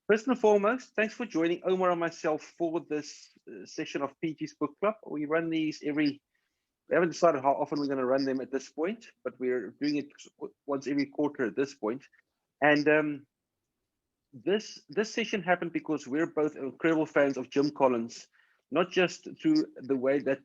First and foremost, thanks for joining Omar and myself for this session of PG's Book Club. We run these we haven't decided how often we're going to run them at this point, but we're doing it once every quarter at this point. And this session happened because we're both incredible fans of Jim Collins, not just through the way that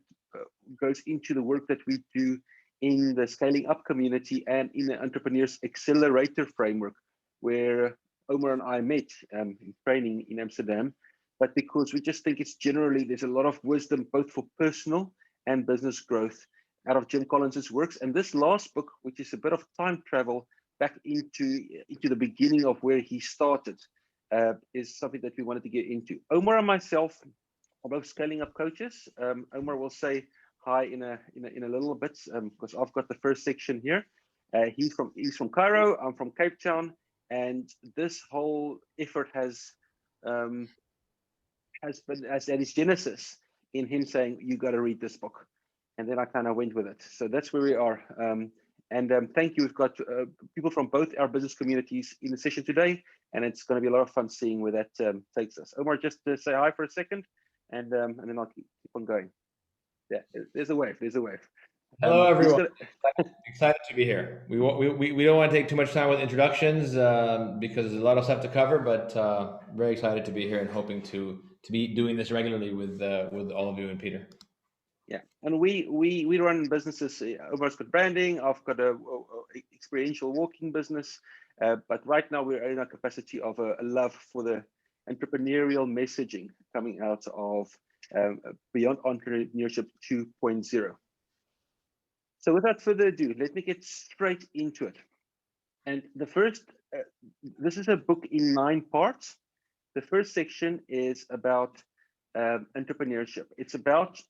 goes into the work that we do in the scaling up community and in the Entrepreneurs Accelerator framework, where Omar and I met in training in Amsterdam, but because we just think it's generally, there's a lot of wisdom, both for personal and business growth out of Jim Collins's works. And this last book, which is a bit of time travel back into the beginning of where he started, is something that we wanted to get into. Omar and myself are both scaling up coaches. Omar will say hi in a little bit because I've got the first section here. He's from Cairo. I'm from Cape Town. And this whole effort has had its genesis in him saying, "You got to read this book," and then I kind of went with it. So that's where we are. Thank you. We've got people from both our business communities in the session today, and it's going to be a lot of fun seeing where that takes us. Omar, just to say hi for a second, and then I'll keep on going. Yeah, there's a wave. There's a wave. Hello, everyone. Excited to be here. We don't want to take too much time with introductions because there's a lot of stuff to cover, but very excited to be here and hoping to be doing this regularly with all of you and Peter. Yeah, and we run businesses. Omar's got branding. I've got a experiential walking business, but right now we're in a capacity of a love for the entrepreneurial messaging coming out of Beyond Entrepreneurship 2.0. So without further ado, let me get straight into it. And the first, this is a book in 9 parts. The first section is about entrepreneurship. It's about,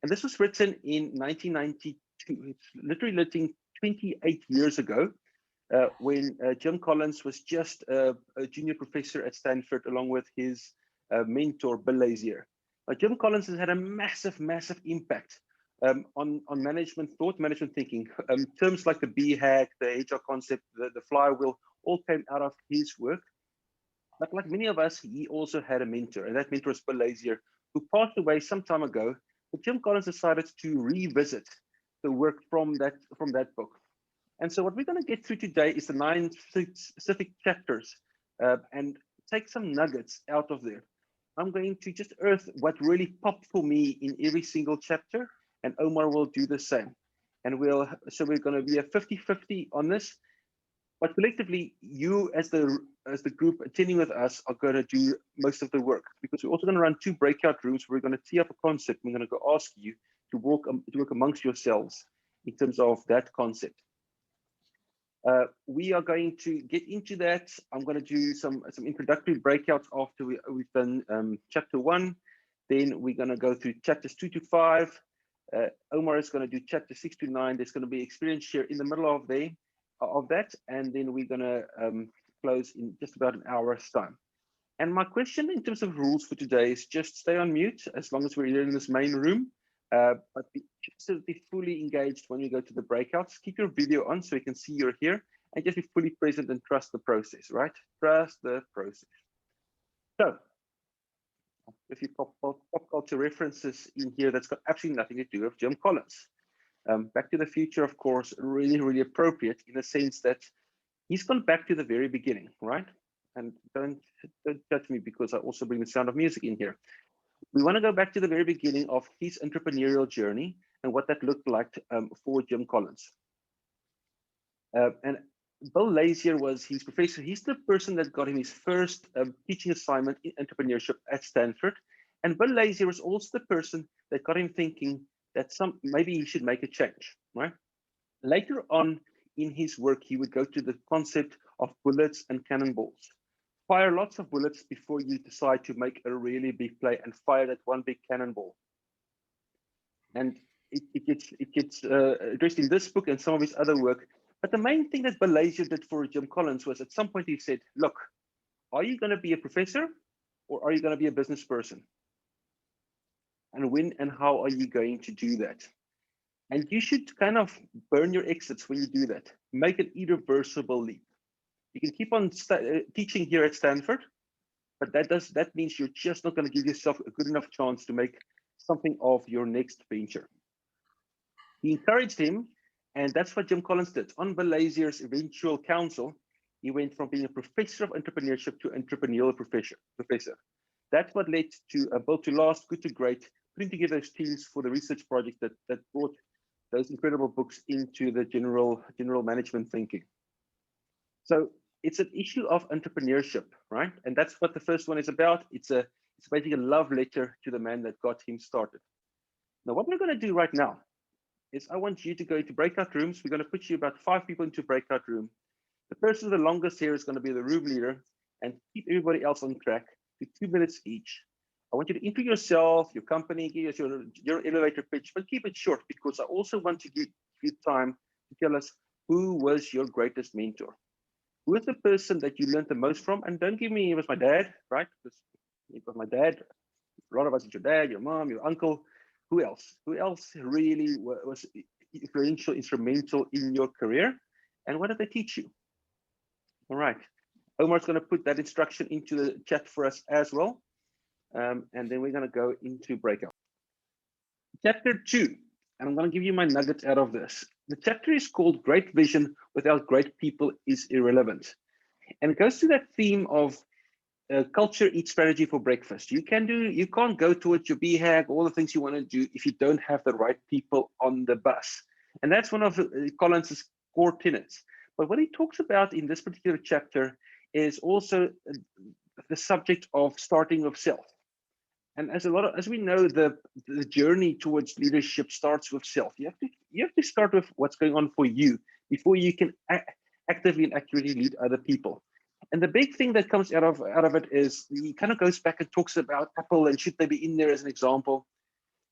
and this was written in 1992. It's literally written 28 years ago when Jim Collins was just a junior professor at Stanford, along with his mentor, Bill Lazier. Jim Collins has had a massive, massive impact on management thought, management thinking. Terms like the B-hack, the HR concept, the flywheel, all came out of his work. But like many of us, he also had a mentor, and that mentor was Bill Lazier, who passed away some time ago. But Jim Collins decided to revisit the work from that book. And so what we're going to get through today is the 9 specific chapters and take some nuggets out of there. I'm going to just earth what really popped for me in every single chapter, and Omar will do the same. And we're going to be a 50-50 on this. But collectively, you as the group attending with us are going to do most of the work, because we're also going to run 2 breakout rooms. We're going to tee up a concept. We're going to go ask you to work amongst yourselves in terms of that concept. We are going to get into that. I'm going to do some introductory breakouts after we've done chapter 1. Then we're going to go through chapters 2 to 5. Omar is going to do chapter 6 to 9. There's going to be experience share in the middle of that, and then we're going to close in just about an hour's time. And my question in terms of rules for today is just stay on mute as long as we're here in this main room, but be absolutely fully engaged when we go to the breakouts. Keep your video on so we can see you're here, and just be fully present and trust the process, right? Trust the process. So, if you pop culture references in here, that's got absolutely nothing to do with Jim Collins. Back to the Future, of course, really, really appropriate in the sense that he's gone back to the very beginning, right? And don't judge me because I also bring the sound of music in here. We want to go back to the very beginning of his entrepreneurial journey and what that looked like for Jim Collins. And Bill Lazier was his professor. He's the person that got him his first teaching assignment in entrepreneurship at Stanford. And Bill Lazier was also the person that got him thinking that maybe he should make a change, right? Later on in his work, he would go to the concept of bullets and cannonballs. Fire lots of bullets before you decide to make a really big play and fire that one big cannonball. And it gets addressed in this book and some of his other work. But the main thing that Bill Lazier did for Jim Collins was at some point he said, look, are you going to be a professor or are you going to be a business person? And when and how are you going to do that? And you should kind of burn your exits when you do that. Make an irreversible leap. You can keep on teaching here at Stanford, but that means you're just not going to give yourself a good enough chance to make something of your next venture. He encouraged him, and that's what Jim Collins did. On Balazier's eventual counsel, he went from being a professor of entrepreneurship to entrepreneurial professor. That's what led to Built to Last, Good to Great, putting together those teams for the research project that brought those incredible books into the general management thinking. So it's an issue of entrepreneurship, right? And that's what the first one is about. It's basically a love letter to the man that got him started. Now, what we're going to do right now is I want you to go into breakout rooms. We're going to put you about 5 people into a breakout room. The person with the longest hair is going to be the room leader and keep everybody else on track to 2 minutes each. I want you to intro yourself, your company, give us your elevator pitch, but keep it short because I also want to give you time to tell us who was your greatest mentor. Who is the person that you learned the most from? And don't give me, it was my dad, right? Because it was my dad. A lot of us, it's your dad, your mom, your uncle. Who else? Who else really was influential, instrumental in your career? And what did they teach you? All right. Omar's going to put that instruction into the chat for us as well. And then we're going to go into breakout. Chapter 2, and I'm going to give you my nuggets out of this. The chapter is called Great Vision Without Great People is Irrelevant. And it goes to that theme of culture eats strategy for breakfast. You can't go towards your BHAG, all the things you want to do if you don't have the right people on the bus. And that's one of Collins's core tenets. But what he talks about in this particular chapter is also the subject of starting with self. And as we know, the journey towards leadership starts with self. You have to start with what's going on for you before you can actively and accurately lead other people. And the big thing that comes out of it is he kind of goes back and talks about Apple and should they be in there as an example.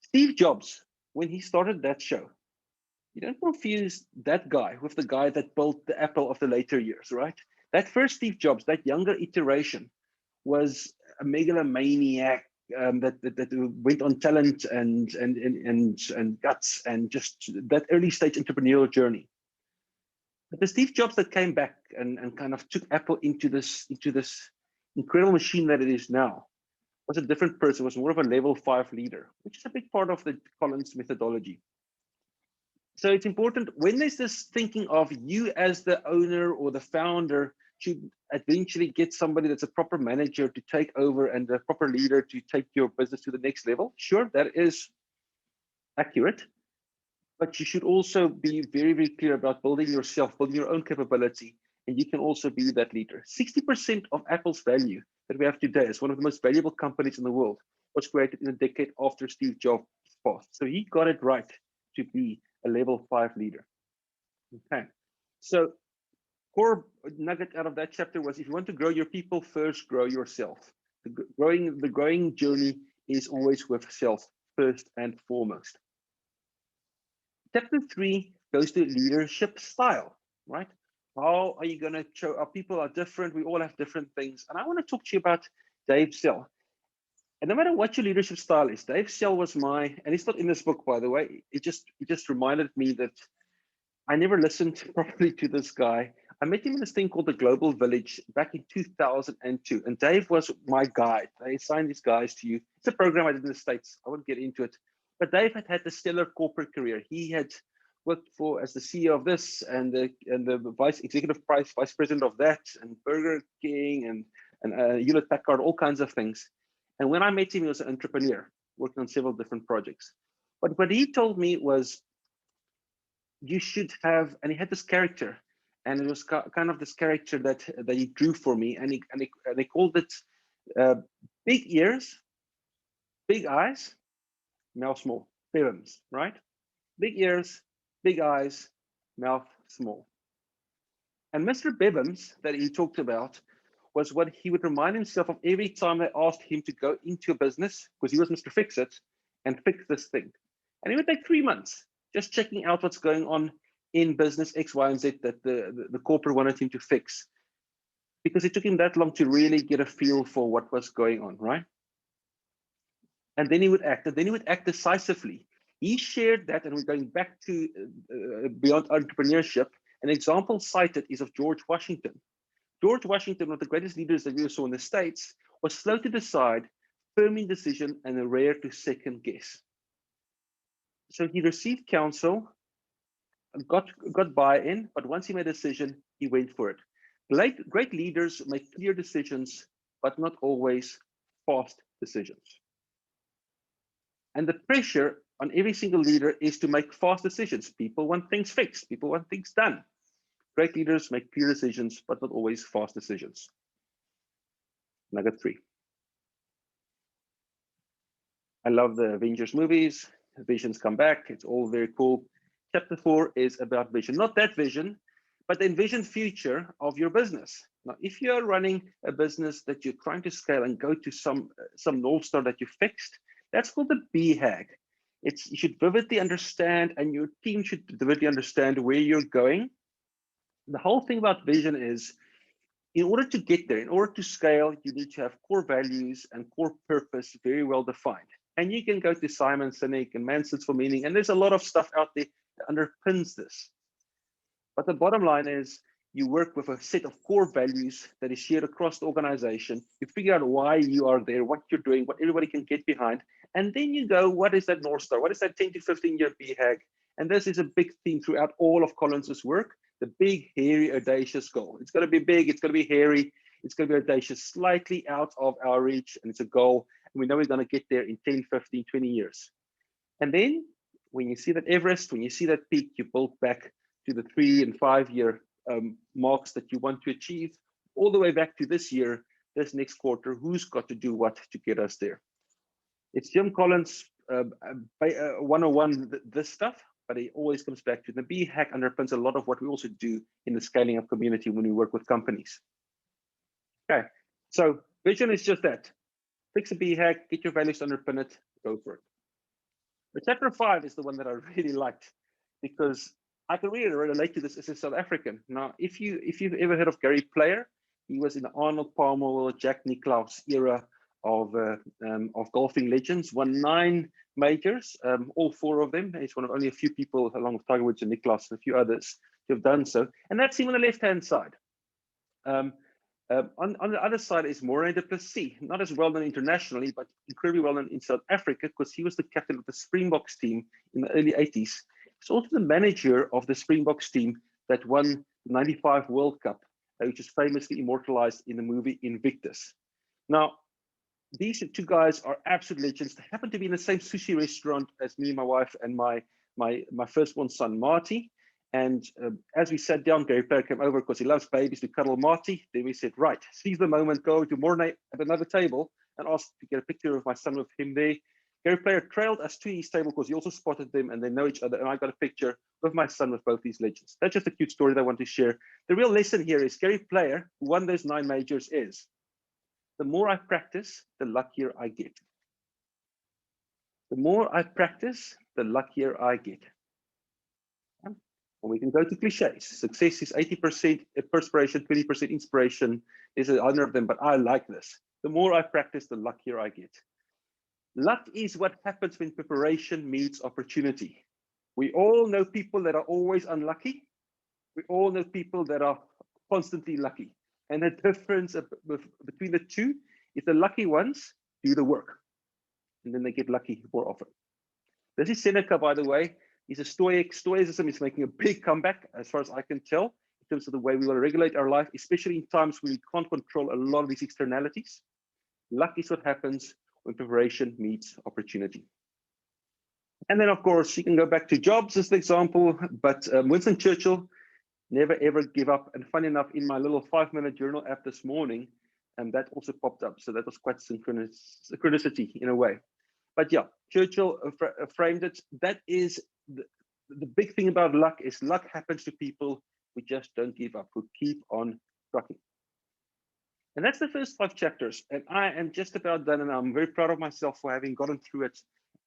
Steve Jobs, when he started that show, you don't confuse that guy with the guy that built the Apple of the later years, right? That first Steve Jobs, that younger iteration, was a megalomaniac that went on talent and guts and just that early stage entrepreneurial journey. But the Steve Jobs that came back and kind of took Apple into this incredible machine that it is now was a different person, was more of a level 5 leader, which is a big part of the Collins methodology. So it's important when there's this thinking of you as the owner or the founder should eventually get somebody that's a proper manager to take over and a proper leader to take your business to the next level. Sure, that is accurate. But you should also be very, very clear about building yourself, building your own capability, and you can also be that leader. 60% of Apple's value that we have today is one of the most valuable companies in the world was created in a decade after Steve Jobs passed. So he got it right to be a level 5 leader. Okay, so core nugget out of that chapter was if you want to grow your people, first grow yourself. The growing journey is always with self first and foremost. Chapter 3 goes to leadership style, right? How are you going to show up? People are different. We all have different things. And I want to talk to you about Dave Sell. And no matter what your leadership style is, Dave Sell was and it's not in this book, by the way. It just reminded me that I never listened properly to this guy. I met him in this thing called the Global Village back in 2002. And Dave was my guide. They assigned these guys to you. It's a program I did in the States. I won't get into it. But Dave had a stellar corporate career. He had worked as the CEO of this and the vice president of that, and Burger King and Hewlett Packard, all kinds of things. And when I met him, he was an entrepreneur working on several different projects. But what he told me was, you should have, and he had this character, and it was kind of this character that he drew for me, and he called it big ears, big eyes, mouth small, Bevins, right? Big ears, big eyes, mouth small. And Mr. Bevins that he talked about was what he would remind himself of every time they asked him to go into a business, because he was Mr. Fix-It, and fix this thing. And it would take 3 months just checking out what's going on in business X, Y, and Z that the corporate wanted him to fix, because it took him that long to really get a feel for what was going on, right? And then he would act decisively. He shared that, and we're going back to beyond entrepreneurship. An example cited is of George Washington. George Washington, one of the greatest leaders that we saw in the States, was slow to decide, firm in decision, and rare to second guess. So he received counsel, got buy-in, but once he made a decision, he went for it. Great leaders make clear decisions, but not always fast decisions. And the pressure on every single leader is to make fast decisions. People want things fixed. People want things done. Great leaders make clear decisions, but not always fast decisions. Nugget 3. I love the Avengers movies. Visions come back. It's all very cool. Chapter 4 is about vision. Not that vision, but the envisioned future of your business. Now, if you're running a business that you're trying to scale and go to some North Star that you fixed, that's called the BHAG. You should vividly understand, and your team should vividly understand where you're going. The whole thing about vision is, in order to get there, in order to scale, you need to have core values and core purpose very well defined. And you can go to Simon Sinek and Man Sits for Meaning, and there's a lot of stuff out there that underpins this. But the bottom line is, you work with a set of core values that is shared across the organization. You figure out why you are there, what you're doing, what everybody can get behind. And then you go, what is that North Star? What is that 10 to 15 year BHAG? And this is a big theme throughout all of Collins's work, the big, hairy, audacious goal. It's going to be big, it's going to be hairy, it's going to be audacious, slightly out of our reach, and it's a goal. And we know we're going to get there in 10, 15, 20 years. And then when you see that Everest, when you see that peak, you build back to the 3 and 5 year marks that you want to achieve, all the way back to this year, this next quarter, who's got to do what to get us there. It's Jim Collins 101, this stuff, but it always comes back to the BHAG underpins a lot of what we also do in the scaling up community when we work with companies. Okay, so vision is just that. Fix a BHAG, get your values to underpin it, go for it. But chapter 5 is the one that I really liked, because I can really relate to this as a South African. Now, if you've ever heard of Gary Player, he was in the Arnold Palmer, Jack Nicklaus era of golfing legends. Won 9 majors, all 4 of them. He's one of only a few people, along with Tiger Woods and Nicklaus and a few others, who have done so. And that's him on the left-hand side. On the other side is Morin du Plessis, not as well known internationally, but incredibly well known in South Africa, because he was the captain of the Springboks team in the early 80s. He's also the manager of the Springboks team that won the 95 World Cup, which is famously immortalized in the movie Invictus. Now, these 2 guys are absolute legends. They happen to be in the same sushi restaurant as me, my wife, and my firstborn son, Marty. And as we sat down, Gary Player came over because he loves babies to cuddle Marty. Then we said, right, seize the moment, go to Mornay at another table and ask to get a picture of my son with him there. Gary Player trailed us to his table because he also spotted them and they know each other. And I got a picture with my son with both these legends. That's just a cute story that I want to share. The real lesson here is Gary Player, who won those 9 majors, is the more I practice, the luckier I get. The more I practice, the luckier I get. And we can go to cliches. Success is 80% perspiration, 20% inspiration. There's a hundred of them, but I like this. The more I practice, the luckier I get. Luck is what happens when preparation meets opportunity. We all know people that are always unlucky. We all know people that are constantly lucky. And the difference between the two is the lucky ones do the work, and then they get lucky more often. This is Seneca, by the way. He's a Stoic. Stoicism is making a big comeback, as far as I can tell, in terms of the way we want to regulate our life, especially in times when we can't control a lot of these externalities. Luck is what happens when preparation meets opportunity. And then, of course, you can go back to Jobs as the example, but Winston Churchill, never ever give up. And funny enough, in my little 5-minute journal app this morning, that also popped up. So that was quite synchronicity in a way. But yeah, Churchill framed it. That is the big thing about luck, is luck happens to people who just don't give up, who keep on trucking. And that's the first 5 chapters. And I am just about done, and I'm very proud of myself for having gotten through it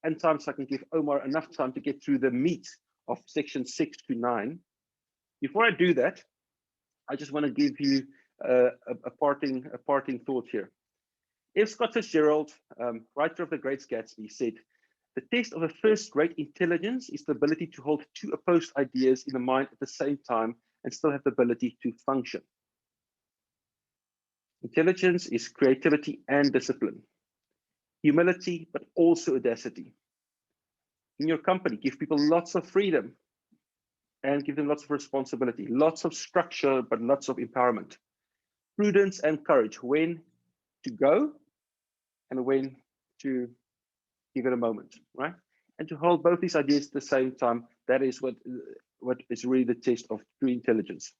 in time so I can give Omar enough time to get through the meat of section 6 to 9. Before I do that, I just want to give you a parting thought here. F. Scott Fitzgerald, writer of The Great Gatsby, said, "The test of a first-rate intelligence is the ability to hold 2 opposed ideas in the mind at the same time and still have the ability to function." Intelligence is creativity and discipline. Humility, but also audacity. In your company, give people lots of freedom and give them lots of responsibility, lots of structure, but lots of empowerment. Prudence and courage, when to go and when to give it a moment, right? And to hold both these ideas at the same time, that is what is really the test of true intelligence.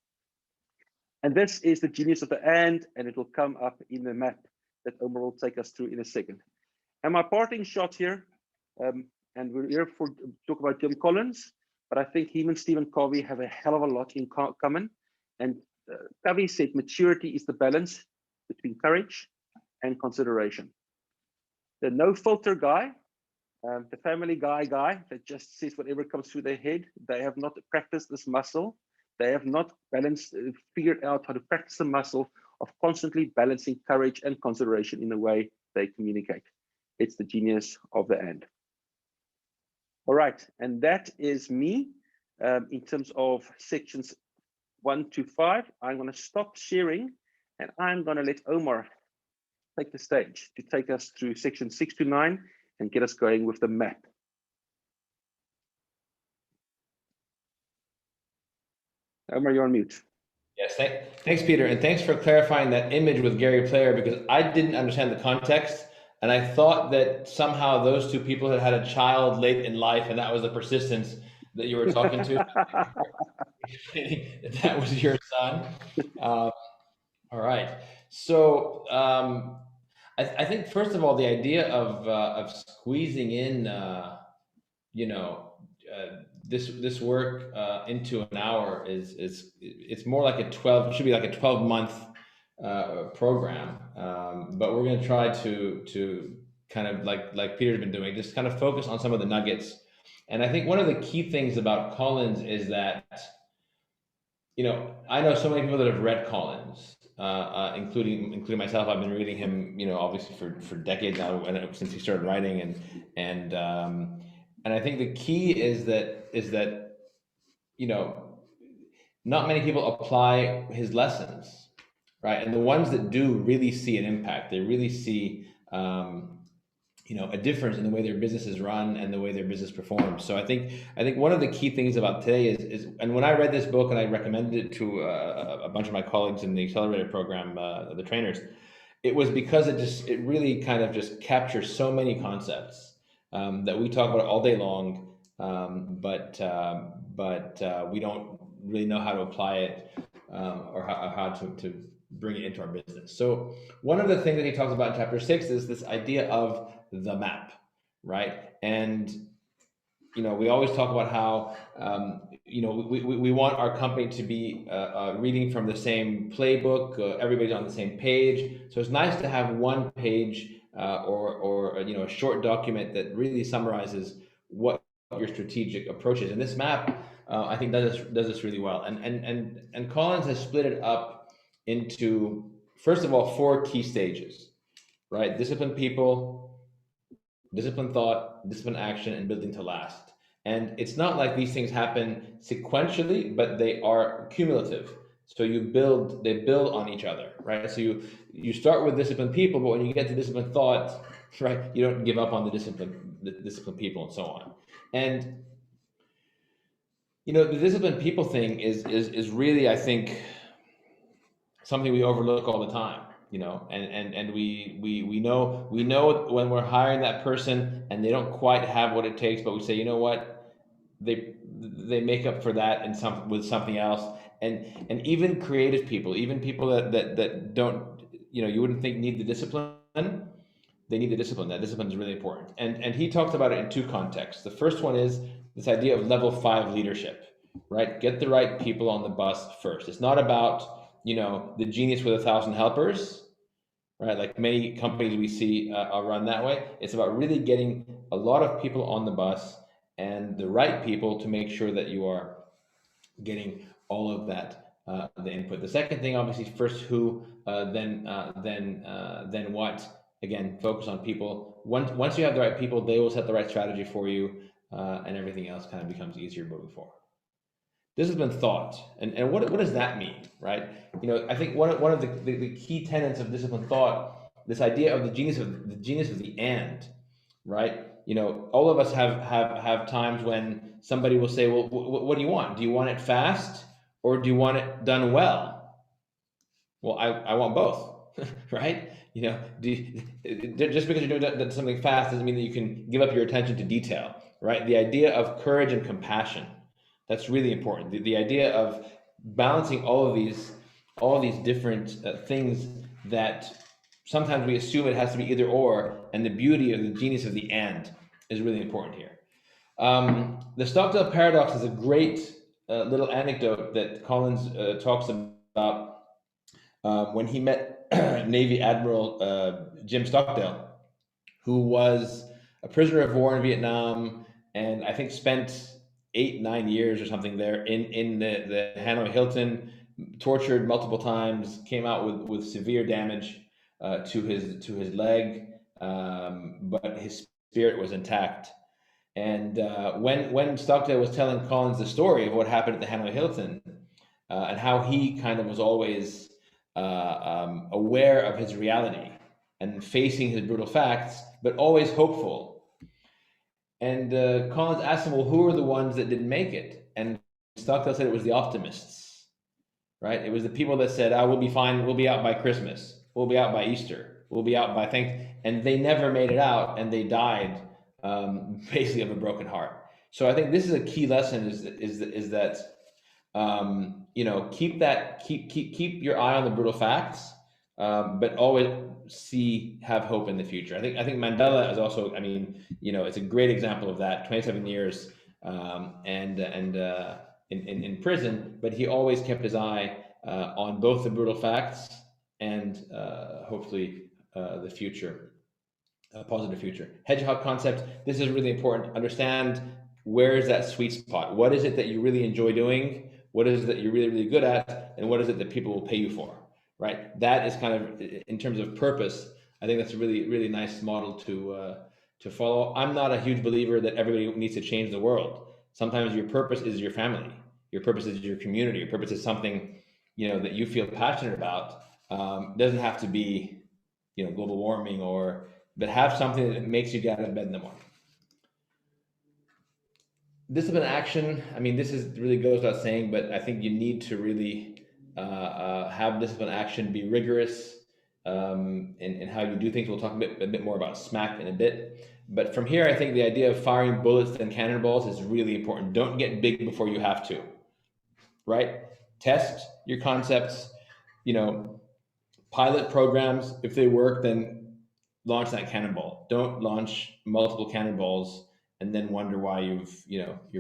And this is the genius of the and it will come up in the map that Omar will take us through in a second. And my parting shot here, and we're here for talk about Jim Collins, but I think him and Stephen Covey have a hell of a lot in common. And Covey said maturity is the balance between courage and consideration. The no filter guy, the family guy that just says whatever comes through their head, they have not practiced this muscle. They have not figured out how to practice the muscle of constantly balancing courage and consideration in the way they communicate. It's the genius of the and. All right, and that is me in terms of sections 1 to 5. I'm going to stop sharing and I'm going to let Omar take the stage to take us through section 6 to 9 and get us going with the map. Omar, you're on mute. Yes, thanks, Peter, and thanks for clarifying that image with Gary Player, because I didn't understand the context, and I thought that somehow those two people had had a child late in life, and that was the persistence that you were talking to. That was your son. All right. So I think first of all, the idea of squeezing in, this work into an hour is it's more like it should be like a 12-month program, but we're going to try to kind of like Peter's been doing, just kind of focus on some of the nuggets. And I think one of the key things about Collins is that, I know so many people that have read Collins, including myself. I've been reading him, obviously for decades now, since he started writing, and I think the key is that not many people apply his lessons, right? And the ones that do really see an impact. They really see a difference in the way their business is run and the way their business performs. So I think one of the key things about today is and when I read this book and I recommended it to a bunch of my colleagues in the accelerator program, the trainers, it was because it really kind of just captures so many concepts that we talk about all day long, but we don't really know how to apply it or how to bring it into our business. So one of the things that he talks about in chapter 6 is this idea of the map, right? And we always talk about how we want our company to be reading from the same playbook. Everybody's on the same page, so it's nice to have one page or a short document that really summarizes what your strategic approach is. And this map, I think, does this really well. And Collins has split it up into, first of all, 4 key stages, right? Disciplined people, disciplined thought, disciplined action, and building to last. And it's not like these things happen sequentially, but they are cumulative. So they build on each other, right? So you start with disciplined people, but when you get to disciplined thought, right, you don't give up on the disciplined people and so on. And the disciplined people thing is really, I think, something we overlook all the time. And we know when we're hiring that person and they don't quite have what it takes, but we say, you know what, they make up for that with something else. And even creative people, even people that don't, you wouldn't think need the discipline, they need the discipline. That discipline is really important. And he talks about it in 2 contexts. The first one is this idea of level 5 leadership, right? Get the right people on the bus first. It's not about the genius with 1,000 helpers, right? Like many companies we see are run that way. It's about really getting a lot of people on the bus and the right people to make sure that you are getting all of that, the input. The second thing, obviously, first who, then what. Again, focus on people. Once you have the right people, they will set the right strategy for you, and everything else kind of becomes easier moving forward. disciplined thought. And what does that mean, right? I think one of the key tenets of disciplined thought, this idea of the genius of the and, right? All of us have times when somebody will say, well, what do you want? Do you want it fast, or do you want it done well? Well, I want both, right? Just because you're doing something fast doesn't mean that you can give up your attention to detail, right? The idea of courage and compassion, that's really important. The idea of balancing all of these different things that sometimes we assume it has to be either or, and the beauty of the genius of the and is really important here. The Stockdale paradox is a great little anecdote that Collins talks about when he met Navy Admiral Jim Stockdale, who was a prisoner of war in Vietnam, and I think spent 8-9 years or something there in the Hanoi Hilton, tortured multiple times, came out with severe damage to his leg, but his spirit was intact. And when Stockdale was telling Collins the story of what happened at the Hanoi Hilton, and how he kind of was always aware of his reality and facing his brutal facts, but always hopeful. And Collins asked him, well, who are the ones that didn't make it? And Stockdale said it was the optimists, right? It was the people that said, we'll be fine, we'll be out by Christmas, we'll be out by Easter, we'll be out by Thanksgiving. And they never made it out, and they died basically of a broken heart. So I think this is a key lesson: is that keep your eye on the brutal facts, but always have hope in the future. I think Mandela is also, it's a great example of that. 27 years in prison, but he always kept his eye on both the brutal facts and hopefully the future. A positive future. Hedgehog concept. This is really important. Understand where is that sweet spot. What is it that you really enjoy doing? What is it that you're really, really good at? And what is it that people will pay you for? Right. That is kind of, in terms of purpose, I think that's a really, really nice model to follow. I'm not a huge believer that everybody needs to change the world. Sometimes your purpose is your family. Your purpose is your community. Your purpose is something, that you feel passionate about. It doesn't have to be, global warming but have something that makes you get out of bed in the morning. Discipline action. This really goes without saying, but I think you need to really have discipline action, be rigorous in how you do things. We'll talk a bit more about SMAC in a bit. But from here, I think the idea of firing bullets and cannonballs is really important. Don't get big before you have to, right? Test your concepts, pilot programs. If they work, then launch that cannonball. Don't launch multiple cannonballs and then wonder why your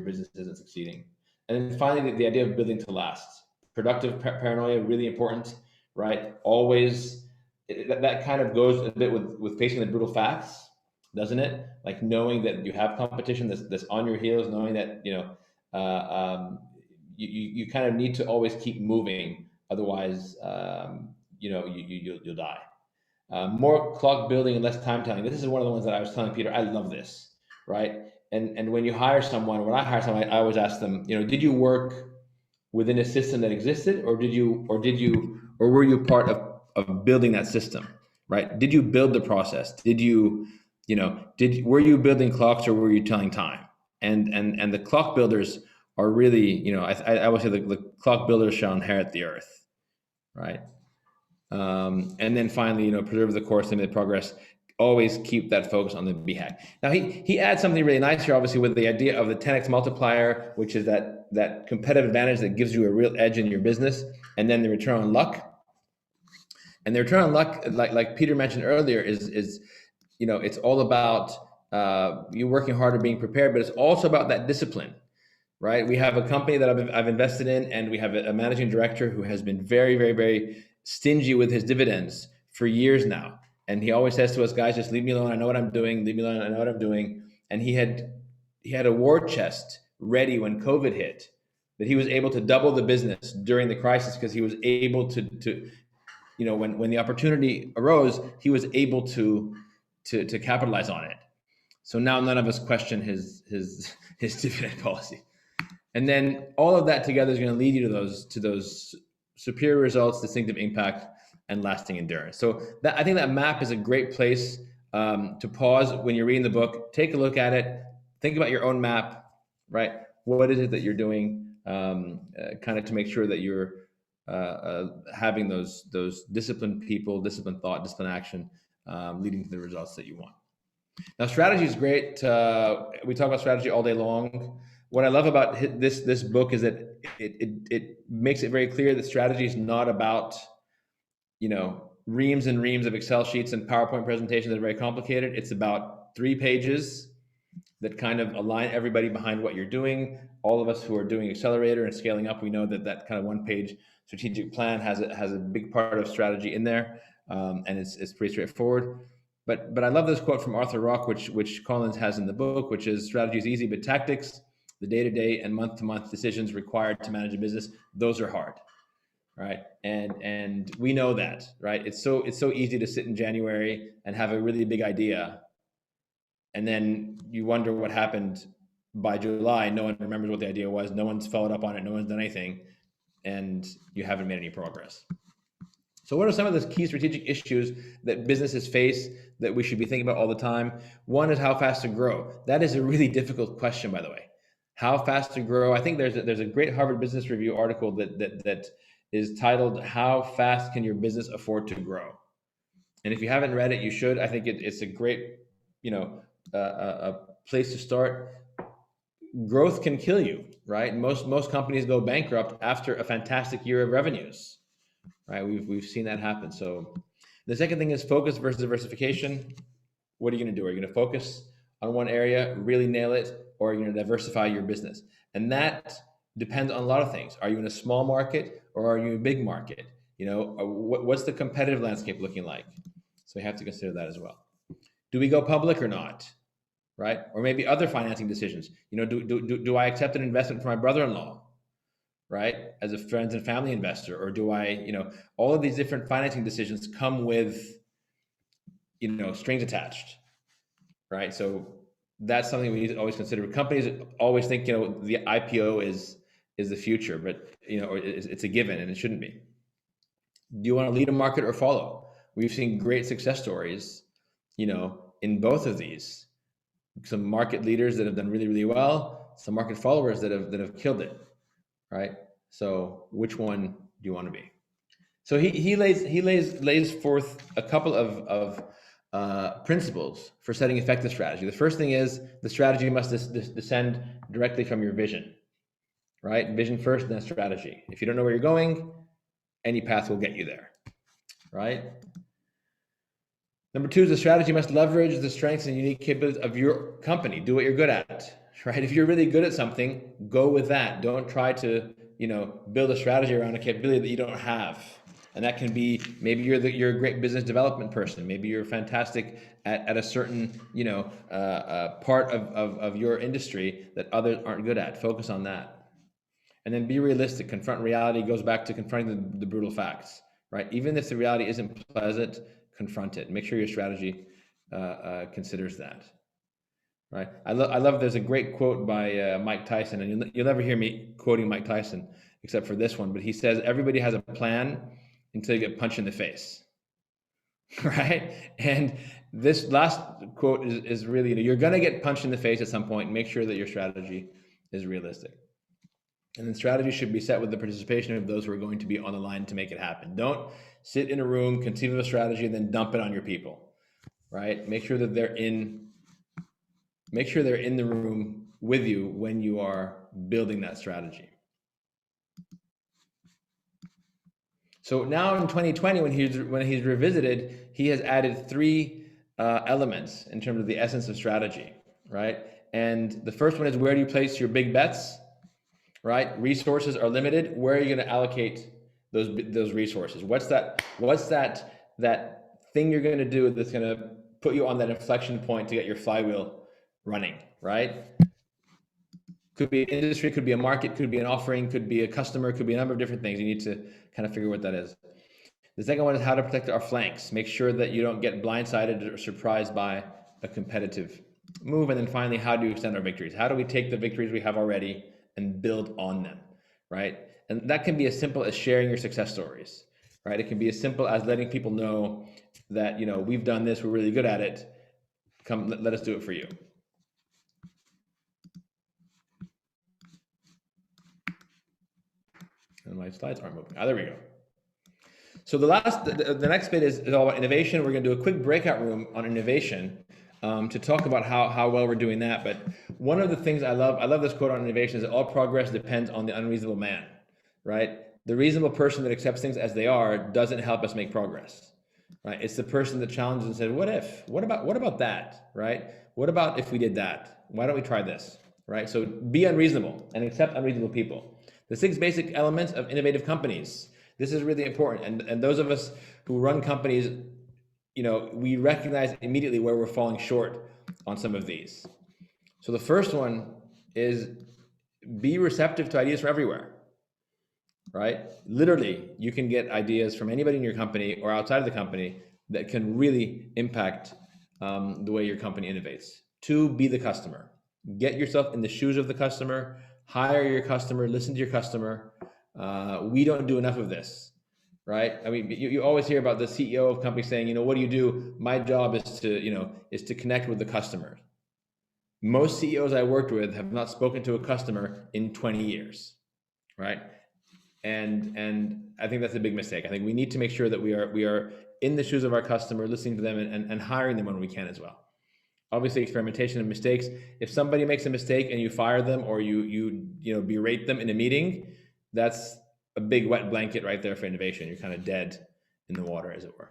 business isn't succeeding. And then finally, the idea of building to last. Productive paranoia, really important, right? Always, that kind of goes a bit with facing the brutal facts, doesn't it? Like knowing that you have competition that's on your heels, knowing that you kind of need to always keep moving, otherwise you'll die. More clock building and less time telling. This is one of the ones that I was telling Peter. I love this, right? And when you hire someone, when I hire someone, I always ask them, did you work within a system that existed, or were you part of building that system, right? Did you build the process? Were you building clocks, or were you telling time? And the clock builders are really, I always say the clock builders shall inherit the earth, right? And then finally, preserve the course, limit progress. Always keep that focus on the BHAG. Now he adds something really nice here, obviously, with the idea of the 10x multiplier, which is that competitive advantage that gives you a real edge in your business, and then the return on luck. And the return on luck, like Peter mentioned earlier, is it's all about you working hard and being prepared, but it's also about that discipline, right? We have a company that I've invested in, and we have a managing director who has been very, very, very stingy with his dividends for years now. And he always says to us, guys, just leave me alone. I know what I'm doing. Leave me alone. I know what I'm doing. And he had a war chest ready when COVID hit, that he was able to double the business during the crisis, because he was able to when the opportunity arose, he was able to capitalize on it. So now none of us question his dividend policy. And then all of that together is going to lead you to those superior results, distinctive impact, and lasting endurance. So that, I think that map is a great place to pause when you're reading the book. Take a look at it. Think about your own map, right? What is it that you're doing, kind of to make sure that you're having those disciplined people, disciplined thought, disciplined action, leading to the results that you want. Now, strategy is great. We talk about strategy all day long. What I love about this book is that it makes it very clear that strategy is not about, reams and reams of Excel sheets and PowerPoint presentations that are very complicated. It's about 3 pages that kind of align everybody behind what you're doing. All of us who are doing accelerator and scaling up, we know that kind of 1-page strategic plan has a big part of strategy in there, and it's pretty straightforward. But I love this quote from Arthur Rock, which Collins has in the book, which is, strategy is easy, but tactics, the day-to-day and month-to-month decisions required to manage a business, those are hard, right? And we know that, right? It's so easy to sit in January and have a really big idea, and then you wonder what happened by July. No one remembers what the idea was. No one's followed up on it. No one's done anything, and you haven't made any progress. So what are some of the key strategic issues that businesses face that we should be thinking about all the time? One is how fast to grow. That is a really difficult question, by the way. How fast to grow? I think there's a great Harvard Business Review article that is titled, "How Fast Can Your Business Afford to Grow?" And if you haven't read it, you should. I think it's a great, a place to start. Growth can kill you, right? Most companies go bankrupt after a fantastic year of revenues. Right, we've seen that happen. So the second thing is focus versus diversification. What are you going to do? Are you going to focus on one area, really nail it, or are you going to diversify your business? And that depends on a lot of things. Are you in a small market or are you in a big market? What's the competitive landscape looking like? So we have to consider that as well. Do we go public or not? Right? Or maybe other financing decisions. Do I accept an investment from my brother-in-law? Right, as a friends and family investor, or do I, all of these different financing decisions come with, strings attached, right? So that's something we need to always consider. Companies always think, the IPO is the future, but it's a given, and it shouldn't be. Do you want to lead a market or follow? We've seen great success stories, in both of these. Some market leaders that have done really, really well, some market followers that have killed it. Right. So which one do you want to be? So he lays forth a couple of principles for setting effective strategy. The first thing is the strategy must descend directly from your vision. Right? Vision first, then strategy. If you don't know where you're going, any path will get you there. Right? Number 2 is the strategy must leverage the strengths and unique capabilities of your company. Do what you're good at. Right? If you're really good at something, go with that. Don't try to, build a strategy around a capability that you don't have. And that can be, maybe you're a great business development person. Maybe you're fantastic at a certain, part of your industry that others aren't good at. Focus on that. And then be realistic. Confront reality. Goes back to confronting the brutal facts, right? Even if the reality isn't pleasant, confront it. Make sure your strategy considers that. Right. I love. There's a great quote by Mike Tyson, and you'll never hear me quoting Mike Tyson except for this one. But he says, "Everybody has a plan until you get punched in the face." Right. And this last quote is really, you're going to get punched in the face at some point. Make sure that your strategy is realistic. And then strategy should be set with the participation of those who are going to be on the line to make it happen. Don't sit in a room, conceive of a strategy, and then dump it on your people. Right. Make sure that they're in the room with you when you are building that strategy. So now in 2020, when he's revisited, he has added 3 elements in terms of the essence of strategy, right? And the first one is, where do you place your big bets, right? Resources are limited. Where are you going to allocate those resources? What's that thing you're going to do that's going to put you on that inflection point to get your flywheel running, right? Could be an industry, could be a market, could be an offering, could be a customer, could be a number of different things. You need to kind of figure what that is. The second one is how to protect our flanks. Make sure that you don't get blindsided or surprised by a competitive move. And then finally, how do you extend our victories? How do we take the victories we have already and build on them, right? And that can be as simple as sharing your success stories, right? It can be as simple as letting people know that, you know, we've done this, we're really good at it. Come, let us do it for you. And my slides aren't moving. There we go. So the next bit is all about innovation. We're going to do a quick breakout room on innovation to talk about how well we're doing that. But one of the things I love this quote on innovation is that all progress depends on the unreasonable man, right? The reasonable person that accepts things as they are doesn't help us make progress, right? It's the person that challenges and said, what if, what about that, right? What about if we did that? Why don't we try this, right? So be unreasonable and accept unreasonable people. The 6 basic elements of innovative companies. This is really important. And those of us who run companies, you know, we recognize immediately where we're falling short on some of these. So the first one is be receptive to ideas from everywhere, right? Literally, you can get ideas from anybody in your company or outside of the company that can really impact the way your company innovates. 2, be the customer. Get yourself in the shoes of the customer, hire your customer, listen to your customer. We don't do enough of this, right? I mean, you always hear about the CEO of companies saying, you know, what do you do? My job is to connect with the customer. Most CEOs I worked with have not spoken to a customer in 20 years, right? And I think that's a big mistake. I think we need to make sure that we are in the shoes of our customer, listening to them and hiring them when we can as well. Obviously, experimentation and mistakes. If somebody makes a mistake and you fire them or you berate them in a meeting, that's a big wet blanket right there for innovation. You're kind of dead in the water, as it were.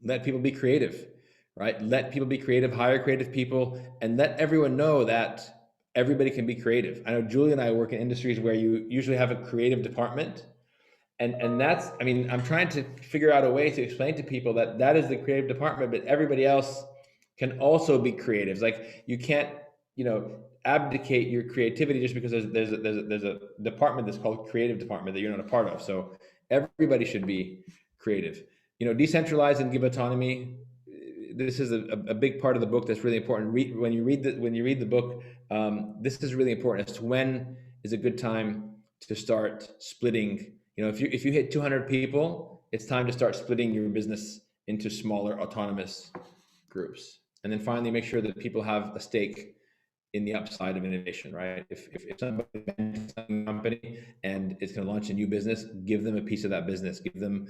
Let people be creative, right? Let people be creative, hire creative people, and let everyone know that everybody can be creative. I know Julie and I work in industries where you usually have a creative department. And that's, I mean, I'm trying to figure out a way to explain to people that is the creative department, but everybody else can also be creative. It's like you can't, abdicate your creativity just because there's a department that's called creative department that you're not a part of. So everybody should be creative. Decentralize and give autonomy. This is a big part of the book that's really important. When you read the book, this is really important as to when is a good time to start splitting. If you hit 200 people, it's time to start splitting your business into smaller autonomous groups. And then finally, make sure that people have a stake in the upside of innovation, right? If somebody invents a company and it's going to launch a new business, give them a piece of that business. Give them,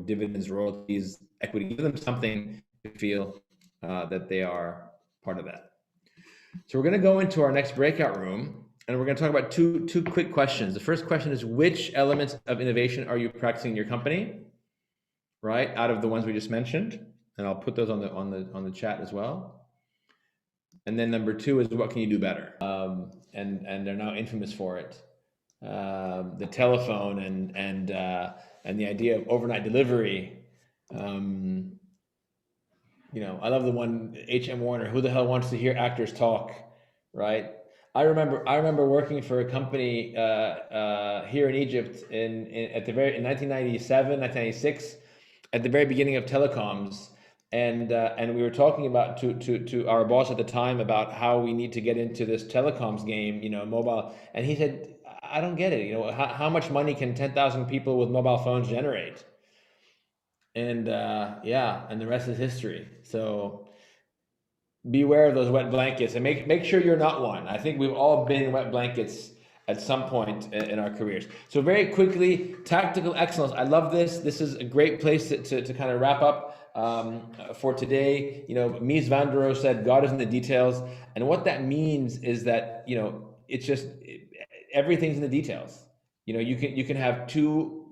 dividends, royalties, equity. Give them something to feel that they are part of that. So we're going to go into our next breakout room, and we're going to talk about two quick questions. The first question is, which elements of innovation are you practicing in your company, right? Out of the ones we just mentioned, and I'll put those on the chat as well. And then number 2 is, what can you do better? And they're now infamous for it. The telephone and the idea of overnight delivery. I love the one, H.M. Warner. Who the hell wants to hear actors talk, right? I remember working for a company here in Egypt in 1997, 1996, at the very beginning of telecoms. And we were talking about to our boss at the time about how we need to get into this telecoms game, mobile. And he said, I don't get it. How much money can 10,000 people with mobile phones generate? And and the rest is history. So beware of those wet blankets, and make sure you're not one. I think we've all been wet blankets at some point in our careers. So very quickly, tactical excellence. I love this. This is a great place to kind of wrap up for today. Mies van der Rohe said, God is in the details. And what that means is that, it's just, everything's in the details. You can have 2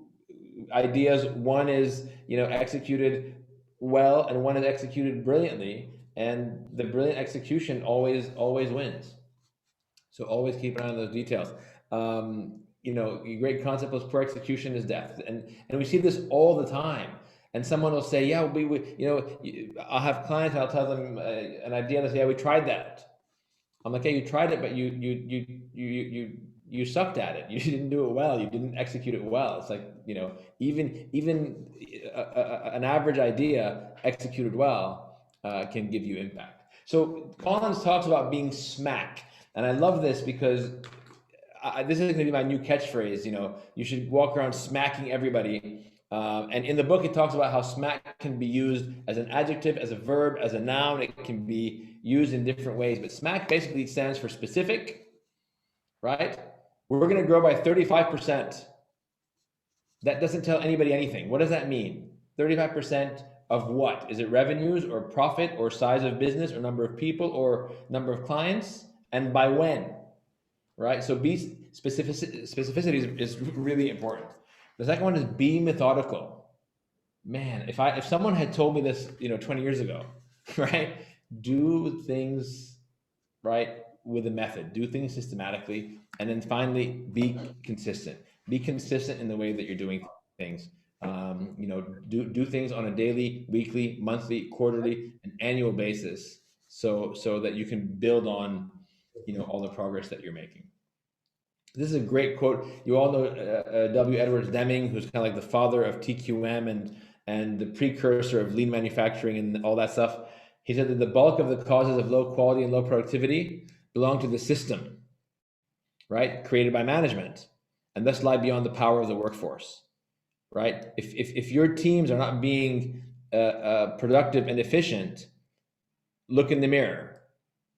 ideas. One is, executed well, and one is executed brilliantly. And the brilliant execution always wins. So always keep an eye on those details. A great concept was poor execution is death. And we see this all the time. And someone will say, yeah, I'll have clients, I'll tell them an idea, and they say, yeah, we tried that. I'm like, hey, you tried it, but you sucked at it. You didn't do it well. You didn't execute it well. It's like, even an average idea executed well can give you impact. So Collins talks about being smack. And I love this because this is going to be my new catchphrase. You know, you should walk around smacking everybody. And in the book, it talks about how smack can be used as an adjective, as a verb, as a noun. It can be used in different ways. But smack basically stands for specific, right? We're going to grow by 35%. That doesn't tell anybody anything. What does that mean? 35% of what? Is it revenues or profit or size of business or number of people or number of clients? And by when? Right? So specificity is really important. The second one is be methodical. Man, if someone had told me this, 20 years ago, right? Do things right with a method, do things systematically, and then finally be consistent. Be consistent in the way that you're doing things. Do things on a daily, weekly, monthly, quarterly, and annual basis, so that you can build on, all the progress that you're making. This is a great quote. You all know W. Edwards Deming, who's kind of like the father of TQM and the precursor of lean manufacturing and all that stuff. He said that the bulk of the causes of low quality and low productivity belong to the system, right, created by management, and thus lie beyond the power of the workforce, right? If your teams are not being productive and efficient, look in the mirror.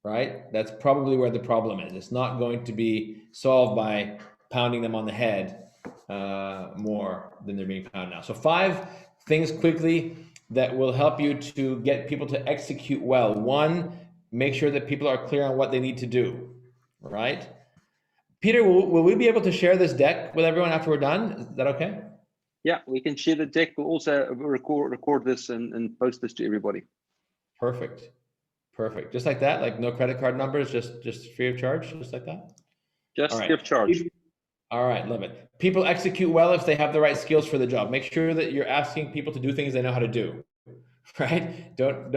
Right? That's probably where the problem is. It's not going to be solved by pounding them on the head more than they're being pounded now. So 5 things quickly that will help you to get people to execute well. 1, make sure that people are clear on what they need to do, right? Peter, will we be able to share this deck with everyone after we're done? Is that okay? Yeah, we can share the deck. We'll also record this and post this to everybody. Perfect. Just like that, like no credit card numbers, just free of charge, just like that? Just free of charge. All right, love it. People execute well if they have the right skills for the job. Make sure that you're asking people to do things they know how to do, right? Don't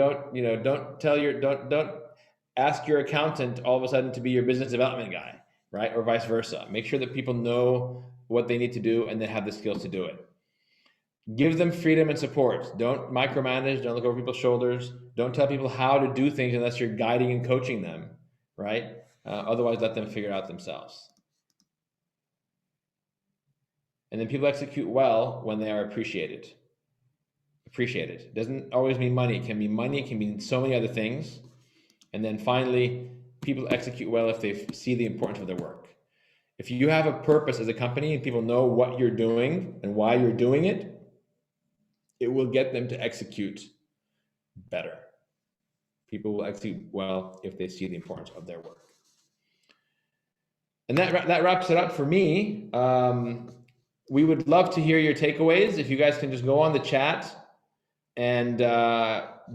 ask your accountant all of a sudden to be your business development guy, right? Or vice versa. Make sure that people know what they need to do and they have the skills to do it. Give them freedom and support. Don't micromanage. Don't look over people's shoulders. Don't tell people how to do things unless you're guiding and coaching them, right? Otherwise, let them figure it out themselves. And then people execute well when they are appreciated. Appreciated. Doesn't always mean money. It can mean money. It can mean so many other things. And then finally, people execute well if they see the importance of their work. If you have a purpose as a company and people know what you're doing and why you're doing it, it will get them to execute better. People will execute well if they see the importance of their work. And that wraps it up for me. We would love to hear your takeaways. If you guys can just go on the chat and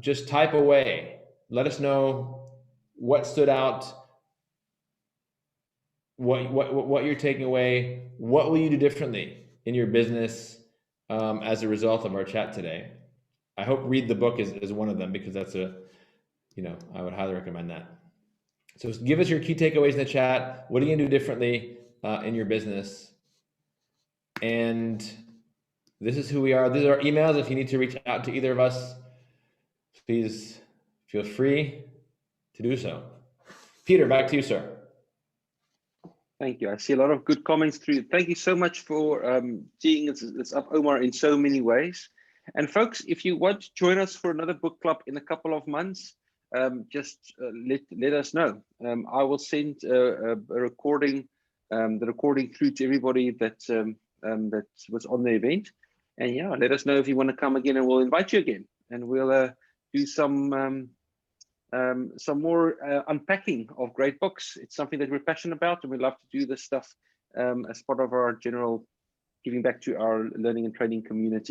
just type away. Let us know what stood out, what you're taking away. What will you do differently in your business as a result of our chat today? I hope read the book is one of them, because that's I would highly recommend that. So give us your key takeaways in the chat. What are you gonna do differently in your business? And this is who we are. These are our emails. If you need to reach out to either of us, please feel free to do so. Peter, back to you, sir. Thank you. I see a lot of good comments through. Thank you so much for teeing this up, Omar, in so many ways. And folks, if you want to join us for another book club in a couple of months, just let us know. I will send a recording, the recording through to everybody that was on the event. And yeah, let us know if you want to come again, and we'll invite you again, and we'll do some more unpacking of great books. It's something that we're passionate about, and we love to do this stuff as part of our general giving back to our learning and training community.